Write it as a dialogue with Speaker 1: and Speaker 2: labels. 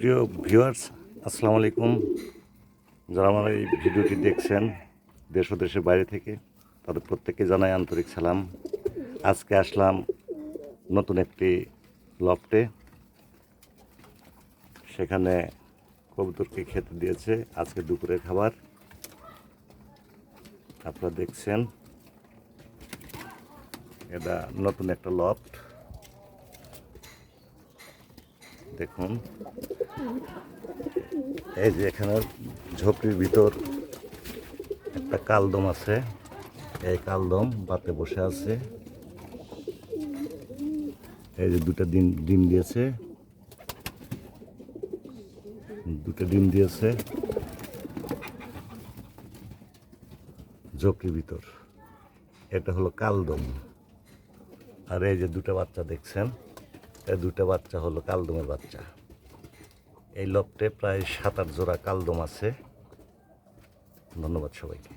Speaker 1: প্রিয় ভিউয়ার্স, আসসালামু আলাইকুম। যারা আমার এই ভিডিওটি দেখছেন দেশ ও দেশের বাইরে থেকে, তাদের প্রত্যেককে জানাই আন্তরিক সালাম। আজকে আসলাম নতুন একটি লফটে। সেখানে কবুতরকে খেতে দিয়েছে আজকে দুপুরের খাবার। আপনারা দেখছেন এটা নতুন একটা লফট। দেখুন, এই যে এখানে ঝোপড়ির ভিতর একটা কালদম আছে। এই কালদম বাতে বসে আছে। এই যে ডিম দিয়েছে, দুটো ডিম দিয়েছে ঝোপড়ির ভিতর। এটা হলো কালদম। আর এই যে দুটো বাচ্চা দেখছেন, এই দুটো বাচ্চা হলো কালদমের বাচ্চা। এই লফটে প্রায় 7-8 জোড়া কালদম আছে। ধন্যবাদ সবাইকে।